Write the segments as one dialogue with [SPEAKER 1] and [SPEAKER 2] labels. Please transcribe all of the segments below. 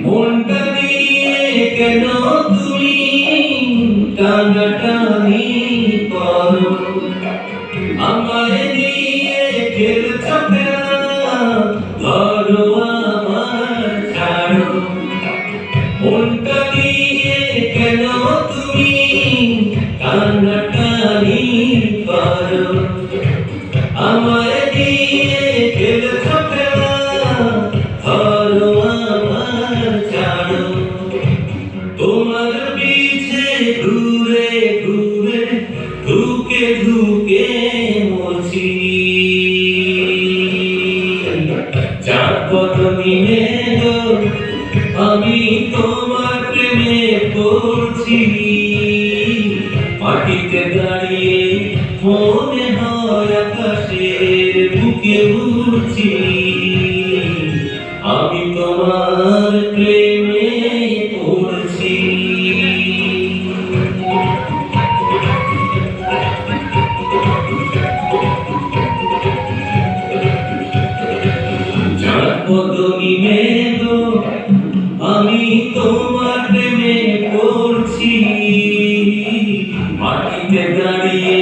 [SPEAKER 1] মনটা দিয়ে কেন তুমি টানাটানি করো, আমায় দিয়ে খেলছ খেলা, ধরো আমার ছাড়ো। মনটা দিয়ে কেন তুমি টানাটানি করো, আমায় দিয়ে খেলছ খেলা, ধরো আমার ছাড়ো। তোমার পিছে ঘুরে ঘুরে ধুকে ধুকে মরছি, চাঁদ কত নিমে গো আমি তোমার প্রেমে পড়ছি। মাটিতে দাঁড়িয়ে মনে হয় আকাশের বুকে উড়ছি, আমি তোমার প্রেমে পড়ছি। চাঁদ বদনি মেঘ আমি তোমার প্রেমে পড়ছি, মাটিতে দাঁড়িয়ে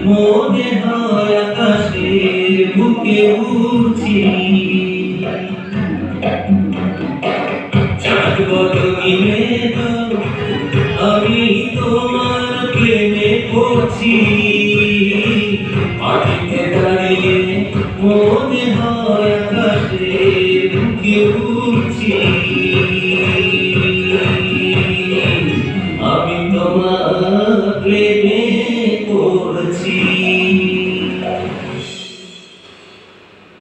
[SPEAKER 1] মনে হয় আকাশের বুকে উড়ছি। চাঁদ বদনি মেঘ আমি তোমার প্রেমে পড়ছি।